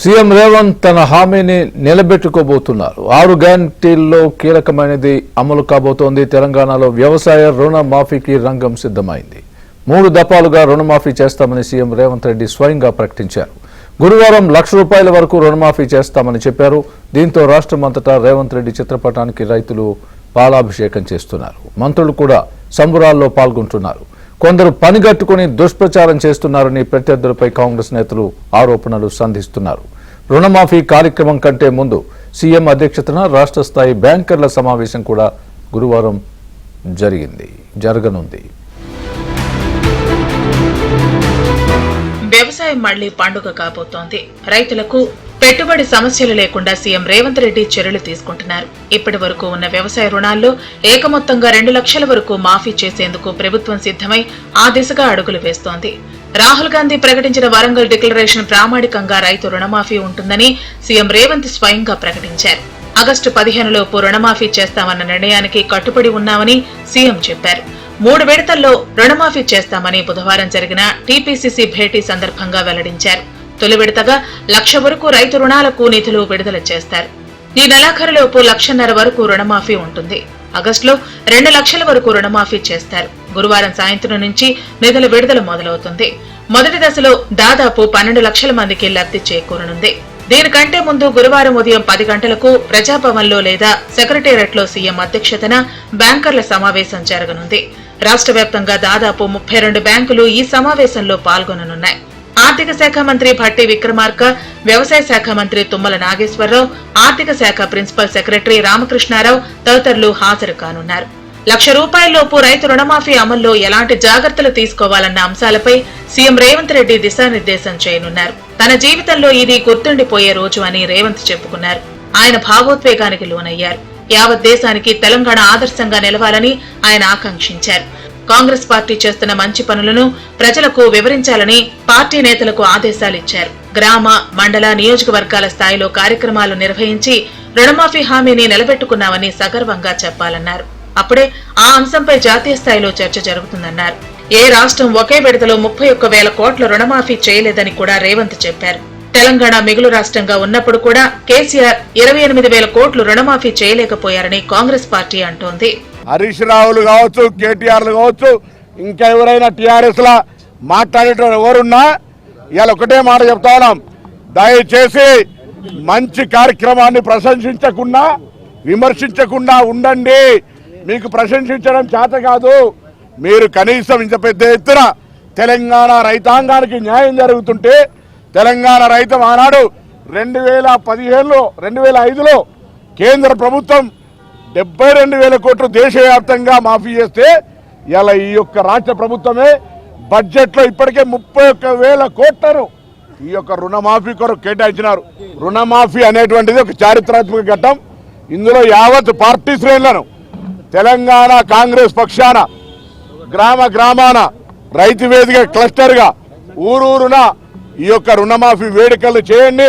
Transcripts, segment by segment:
CM Revanth తన హామీని నిలబెట్టుకోబోతున్నారు. 6 గ్యారంటీల్లో కీలకమైనది అమలు కాబోతోంది. తెలంగాణలో వ్యవసాయ రుణ మాఫీకి రంగం సిద్ధమైంది. 3 దఫాలుగా రుణమాఫీ చేస్తామని సీఎం రేవంత్ రెడ్డి స్వయంగా ప్రకటించారు. గురువారం ₹1,00,000 వరకు రుణమాఫీ చేస్తామని చెప్పారు. దీంతో రాష్ట్రమంతటా రేవంత్ రెడ్డి చిత్రపటానికి రైతులు పాలాభిషేకం చేస్తున్నారు. మంత్రులు కూడా సంబురాల్లో పాల్గొంటున్నారు. కొందరు పనిగట్టుకుని దుష్ప్రచారం చేస్తున్నారని ప్రత్యర్థులపై కాంగ్రెస్ నేతలు ఆరోపణలు సంధిస్తున్నారు. రుణమాఫీ కార్యక్రమం కంటే ముందు సీఎం అధ్యక్షతన రాష్ట్ర స్థాయి బ్యాంకర్ల సమావేశం కూడా గురువారం జరగనుంది. వ్యవసాయం మళ్లీ పండుగ కాబోతోంది. రైతులకు పెట్టుబడి సమస్యలు లేకుండా సీఎం రేవంత్ రెడ్డి చర్యలు తీసుకుంటున్నారు. ఇప్పటి వరకు ఉన్న వ్యవసాయ రుణాల్లో ఏకమొత్తంగా 2 లక్షల వరకు మాఫీ చేసేందుకు ప్రభుత్వం సిద్ధమై ఆ దిశగా అడుగులు వేస్తోంది. రాహుల్ గాంధీ ప్రకటించిన వరంగల్ డిక్లరేషన్ ప్రామాణికంగా రైతు రుణమాఫీ ఉంటుందని సీఎం రేవంత్ స్వయంగా ప్రకటించారు. ఆగస్టు 15 లోపు రుణమాఫీ చేస్తామన్న నిర్ణయానికి కట్టుబడి ఉన్నామని సీఎం చెప్పారు. 3 విడతల్లో రుణమాఫీ చేస్తామని బుధవారం జరిగిన టీపీసీసీ భేటీ సందర్భంగా వెల్లడించారు. తొలి విడతగా 1,00,000 వరకు రైతు రుణాలకు నిధులు విడుదల చేస్తారు. ఈ నెలాఖరులోపు 1,50,000 వరకు రుణమాఫీ ఉంటుంది. ఆగస్టులో 2 లక్షల వరకు రుణమాఫీ చేస్తారు. గురువారం సాయంత్రం నుంచి నిధుల విడుదల మొదలవుతుంది. మొదటి దశలో దాదాపు 12 లక్షల మందికి లబ్ధి చేకూరనుంది. దీనికంటే ముందు గురువారం ఉదయం 10 గంటలకు ప్రజాభవన్లో లేదా సెక్రటేరియట్లో సీఎం అధ్యక్షతన బ్యాంకర్ల సమావేశం జరగనుంది. రాష్ట్ర వ్యాప్తంగా దాదాపు 32 బ్యాంకులు ఈ సమావేశంలో పాల్గొననున్నాయి. ఆర్థిక శాఖ మంత్రి భట్టి విక్రమార్క, వ్యవసాయ శాఖ మంత్రి తుమ్మల నాగేశ్వరరావు, ఆర్థిక శాఖ ప్రిన్సిపల్ సెక్రటరీ రామకృష్ణారావు తదితరులు హాజరు కానున్నారు. ₹1,00,000 రైతు రుణమాఫీ అమల్లో ఎలాంటి జాగ్రత్తలు తీసుకోవాలన్న అంశాలపై సీఎం రేవంత్ రెడ్డి దిశానిర్దేశం చేయనున్నారు. తన జీవితంలో ఇది గుర్తుండిపోయే రోజు అని రేవంత్ చెప్పుకున్నారు. ఆయన భావోద్వేగానికి లోనయ్యారు. యావత్ దేశానికి తెలంగాణ ఆదర్శంగా నిలవాలని ఆయన ఆకాంక్షించారు. కాంగ్రెస్ పార్టీ చేస్తున్న మంచి పనులను ప్రజలకు వివరించాలని పార్టీ నేతలకు ఆదేశాలిచ్చారు. గ్రామ, మండల, నియోజకవర్గాల స్థాయిలో కార్యక్రమాలు నిర్వహించి రుణమాఫీ హామీని నిలబెట్టుకున్నామని సగర్వంగా చెప్పాలన్నారు. అప్పుడే ఆ అంశంపై జాతీయ స్థాయిలో చర్చ జరుగుతుందన్నారు. ఏ రాష్ట్రం ఒకే విడతలో 31,000 కోట్ల రుణమాఫీ చేయలేదని కూడా రేవంత్ చెప్పారు. తెలంగాణ మిగులు రాష్ట్రంగా ఉన్నప్పుడు కూడా కేసీఆర్ 28,000 కోట్లు రుణమాఫీ చేయలేకపోయారని కాంగ్రెస్ పార్టీ అంటోంది. హరీష్ రావులు కావచ్చు, కేటీఆర్లు కావచ్చు, ఇంకా ఎవరైనా టీఆర్ఎస్ లా మాట్లాడేటోళ్ళు ఎవరున్నా ఇవాళ ఒకటే మాట చెప్తా ఉన్నాం. దయచేసి మంచి కార్యక్రమాన్ని ప్రశంసించకుండా, విమర్శించకుండా ఉండండి. మీకు ప్రశంసించడం చేత కాదు. మీరు కనీసం ఇంత పెద్ద ఎత్తున తెలంగాణ రైతాంగానికి న్యాయం జరుగుతుంటే, తెలంగాణ రైతం ఆనాడు 2015లో కేంద్ర ప్రభుత్వం 72,000 కోట్లు దేశవ్యాప్తంగా మాఫీ చేస్తే ఇలా ఈ యొక్క రాష్ట్ర ప్రభుత్వమే బడ్జెట్ లో ఇప్పటికే 31,000 కోట్లను ఈ యొక్క రుణమాఫీ కొరకు కేటాయించినారు. రుణమాఫీ అనేటువంటిది ఒక చారిత్రాత్మక ఘట్టం. ఇందులో యావత్ పార్టీ శ్రేణులను తెలంగాణ కాంగ్రెస్ పక్షాన గ్రామాన రైతు వేదిక క్లస్టర్ గా ఊరూరున ఈ యొక్క రుణమాఫీ వేడుకలు చేయండి.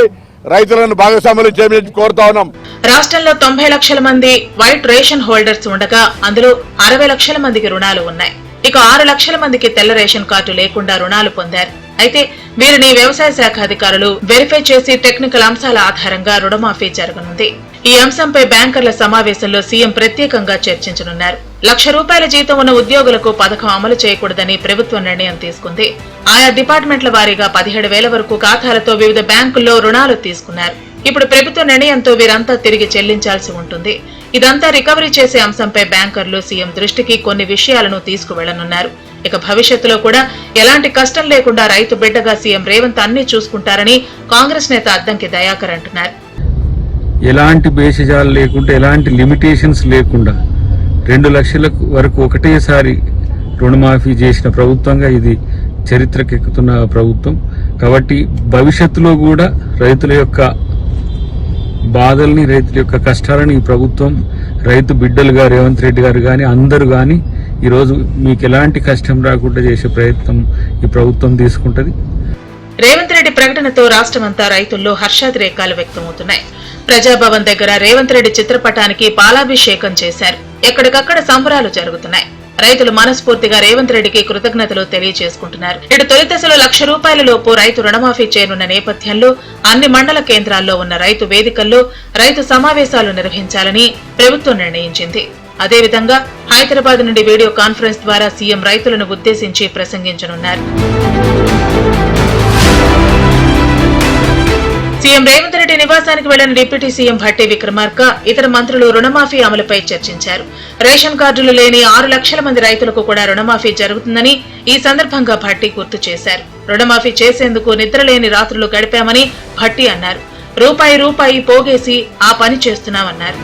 రైతులను భాగస్వాములు చేయమని కోరుతా ఉన్నాం. రాష్ట్రంలో 90 లక్షల మంది వైట్ రేషన్ హోల్డర్స్ ఉండగా అందులో 60 లక్షల మందికి రుణాలు ఉన్నాయి. ఇక 6 లక్షల మందికి తెల్ల రేషన్ కార్డు లేకుండా రుణాలు పొందారు. అయితే వీరిని వ్యవసాయ శాఖ అధికారులు వెరిఫై చేసి టెక్నికల్ అంశాల ఆధారంగా రుణమాఫీ జరగనుంది. ఈ అంశంపై బ్యాంకర్ల సమావేశంలో సీఎం ప్రత్యేకంగా చర్చించనున్నారు. ₹1,00,000 జీతం ఉన్న ఉద్యోగులకు పథకం అమలు చేయకూడదని ప్రభుత్వం నిర్ణయం తీసుకుంది. ఆయా డిపార్ట్మెంట్ల వారీగా 17,000 వరకు ఖాతాలతో వివిధ బ్యాంకుల్లో రుణాలు తీసుకున్నారు. ఇప్పుడు ప్రభుత్వ నిర్ణయంతో వీరంతా తిరిగి చెల్లించాల్సి ఉంటుంది. ఇదంతా రికవరీ చేసే అంశంపై బ్యాంకర్లు సీఎం దృష్టికి కొన్ని విషయాలను తీసుకువెళ్లనున్నారు. ఇక భవిష్యత్తులో కూడా ఎలాంటి కష్టం లేకుండా రైతు బిడ్డగా సీఎం రేవంత్ అన్ని చూసుకుంటారని కాంగ్రెస్ నేత అద్దంకి దయాకర్ అంటున్నారు. ఎలాంటి భేషజాలు లేకుండా, ఎలాంటి లిమిటేషన్స్ లేకుండా 2 లక్షల వరకు ఒకటేసారి రుణమాఫీ చేసిన ప్రభుత్వంగా ఇది చరిత్రకెక్కుతున్న ప్రభుత్వం. కాబట్టి భవిష్యత్తులో కూడా రైతుల యొక్క బాధల్ని, రైతుల యొక్క కష్టాలని ఈ ప్రభుత్వం, రైతు బిడ్డలుగా రేవంత్ రెడ్డి గారు కానీ అందరూ కానీ ఈరోజు మీకు ఎలాంటి కష్టం రాకుండా చేసే ప్రయత్నం ఈ ప్రభుత్వం తీసుకుంటది. రేవంత్ రెడ్డి ప్రకటనతో రాష్ట్రమంతా రైతుల్లో హర్షాతిరేకాలు వ్యక్తమవుతున్నాయి. ప్రజాభవన్ దగ్గర రేవంత్ రెడ్డి చిత్రపటానికి పాలాభిషేకం చేశారు. ఎక్కడికక్కడ సంబరాలు జరుగుతున్నాయి. రైతులు మనస్ఫూర్తిగా రేవంత్ రెడ్డికి కృతజ్ఞతలు తెలియజేసుకుంటున్నారు. ఇటు తొలి దశలో ₹1,00,000 లోపు రైతు రుణమాఫీ చేయనున్న నేపథ్యంలో అన్ని మండల కేంద్రాల్లో ఉన్న రైతు వేదికల్లో రైతు సమావేశాలు నిర్వహించాలని ప్రభుత్వం నిర్ణయించింది. అదేవిధంగా హైదరాబాద్ నుండి వీడియో కాన్ఫరెన్స్ ద్వారా సీఎం రైతులను ఉద్దేశించి ప్రసంగించనున్నారు. సీఎం రేవంత్ రెడ్డి నివాసానికి వెళ్లిన డిప్యూటీ సీఎం భట్టి విక్రమార్క ఇతర మంత్రులు రుణమాఫీ అమలుపై చర్చించారు. రేషన్ కార్డులు లేని 6 లక్షల మంది రైతులకు కూడా రుణమాఫీ జరుగుతుందని ఈ సందర్భంగా భట్టి గుర్తు చేశారు. రుణమాఫీ చేసేందుకు నిద్రలేని రాత్రులు గడిపామని భట్టి అన్నారు. రూపాయి పోగేసి ఆ పని చేస్తున్నామన్నారు.